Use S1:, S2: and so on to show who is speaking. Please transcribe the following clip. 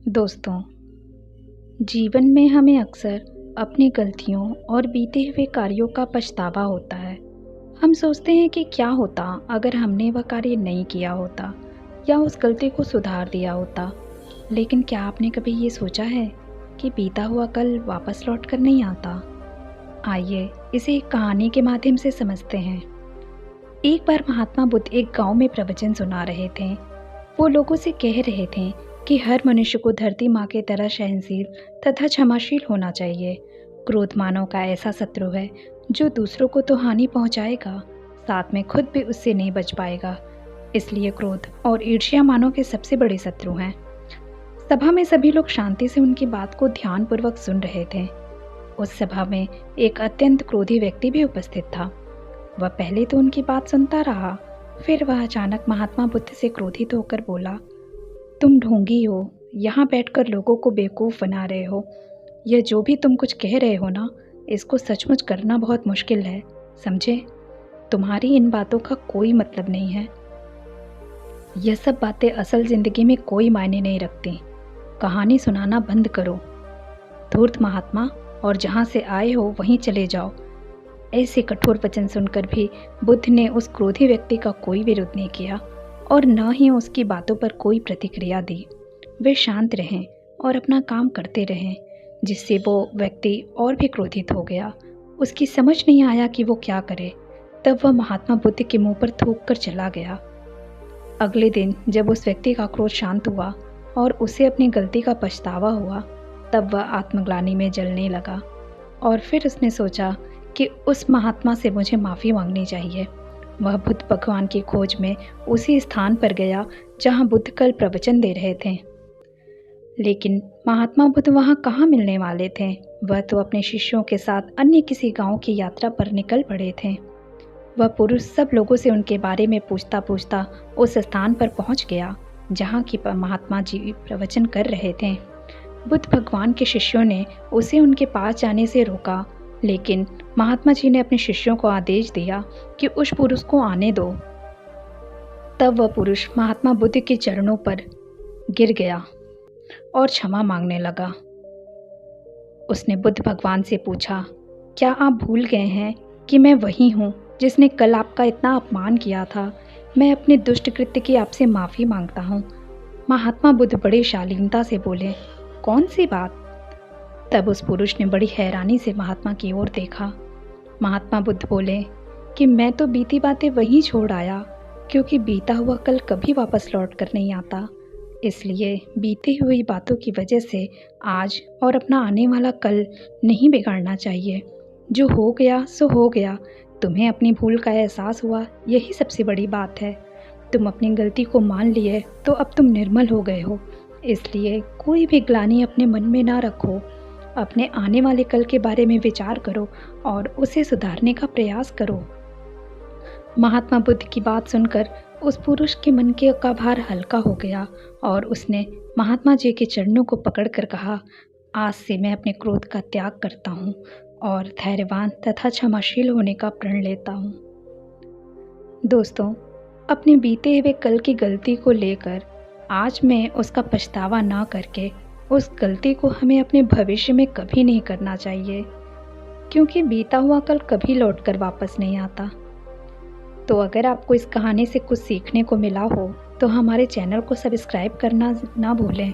S1: दोस्तों, जीवन में हमें अक्सर अपनी गलतियों और बीते हुए कार्यों का पछतावा होता है। हम सोचते हैं कि क्या होता अगर हमने वह कार्य नहीं किया होता या उस गलती को सुधार दिया होता। लेकिन क्या आपने कभी ये सोचा है कि बीता हुआ कल वापस लौट कर नहीं आता? आइए इसे एक कहानी के माध्यम से समझते हैं। एक बार महात्मा बुद्ध एक गांव में प्रवचन सुना रहे थे। वो लोगों से कह रहे थे कि हर मनुष्य को धरती माँ की तरह सहनशील तथा क्षमाशील होना चाहिए। क्रोध मानव का ऐसा शत्रु है जो दूसरों को तो हानि पहुँचाएगा, साथ में खुद भी उससे नहीं बच पाएगा। इसलिए क्रोध और ईर्ष्या मानव के सबसे बड़े शत्रु हैं। सभा में सभी लोग शांति से उनकी बात को ध्यानपूर्वक सुन रहे थे। उस सभा में एक अत्यंत क्रोधी व्यक्ति भी उपस्थित था। वह पहले तो उनकी बात सुनता रहा, फिर वह अचानक महात्मा बुद्ध से क्रोधित होकर बोला, तुम ढोंगी हो, यहाँ बैठकर लोगों को बेवकूफ़ बना रहे हो। यह जो भी तुम कुछ कह रहे हो ना, इसको सचमुच करना बहुत मुश्किल है, समझे? तुम्हारी इन बातों का कोई मतलब नहीं है। यह सब बातें असल ज़िंदगी में कोई मायने नहीं रखती। कहानी सुनाना बंद करो, धूर्त महात्मा, और जहाँ से आए हो वहीं चले जाओ। ऐसे कठोर वचन सुनकर भी बुद्ध ने उस क्रोधी व्यक्ति का कोई विरोध नहीं किया और न ही उसकी बातों पर कोई प्रतिक्रिया दी। वे शांत रहें और अपना काम करते रहें, जिससे वो व्यक्ति और भी क्रोधित हो गया। उसकी समझ नहीं आया कि वो क्या करे। तब वह महात्मा बुद्ध के मुंह पर थूक कर चला गया। अगले दिन जब उस व्यक्ति का क्रोध शांत हुआ और उसे अपनी गलती का पछतावा हुआ, तब वह आत्मग्लानि में जलने लगा और फिर उसने सोचा कि उस महात्मा से मुझे माफ़ी मांगनी चाहिए। वह बुद्ध भगवान की खोज में उसी स्थान पर गया जहां बुद्ध कल प्रवचन दे रहे थे। लेकिन महात्मा बुद्ध वहां कहाँ मिलने वाले थे? वह तो अपने शिष्यों के साथ अन्य किसी गांव की यात्रा पर निकल पड़े थे। वह पुरुष सब लोगों से उनके बारे में पूछता पूछता उस स्थान पर पहुंच गया जहाँ की महात्मा जी प्रवचन कर रहे थे। बुद्ध भगवान के शिष्यों ने उसे उनके पास जाने से रोका, लेकिन महात्मा जी ने अपने शिष्यों को आदेश दिया कि उस पुरुष को आने दो। तब वह पुरुष महात्मा बुद्ध के चरणों पर गिर गया और क्षमा मांगने लगा। उसने बुद्ध भगवान से पूछा, क्या आप भूल गए हैं कि मैं वही हूँ जिसने कल आपका इतना अपमान किया था? मैं अपने दुष्ट कृत्य की आपसे माफ़ी मांगता हूँ। महात्मा बुद्ध बड़ी शालीनता से बोले, कौन सी बात? तब उस पुरुष ने बड़ी हैरानी से महात्मा की ओर देखा। महात्मा बुद्ध बोले कि मैं तो बीती बातें वहीं छोड़ आया, क्योंकि बीता हुआ कल कभी वापस लौट कर नहीं आता। इसलिए बीती हुई बातों की वजह से आज और अपना आने वाला कल नहीं बिगाड़ना चाहिए। जो हो गया सो हो गया। तुम्हें अपनी भूल का एहसास हुआ, यही सबसे बड़ी बात है। तुम अपनी गलती को मान लिए तो अब तुम निर्मल हो गए हो। इसलिए कोई भी ग्लानि अपने मन में ना रखो। अपने आने वाले कल के बारे में विचार करो और उसे सुधारने का प्रयास करो। महात्मा बुद्ध की बात सुनकर उस पुरुष के मन का भार हल्का हो गया और उसने महात्मा जी के चरणों को पकड़कर कहा, आज से मैं अपने क्रोध का त्याग करता हूँ और धैर्यवान तथा क्षमाशील होने का प्रण लेता हूँ। दोस्तों, अपने बीते हुए कल की गलती को लेकर आज में उसका पछतावा ना करके उस गलती को हमें अपने भविष्य में कभी नहीं करना चाहिए, क्योंकि बीता हुआ कल कभी लौटकर वापस नहीं आता। तो अगर आपको इस कहानी से कुछ सीखने को मिला हो तो हमारे चैनल को सब्सक्राइब करना ना भूलें।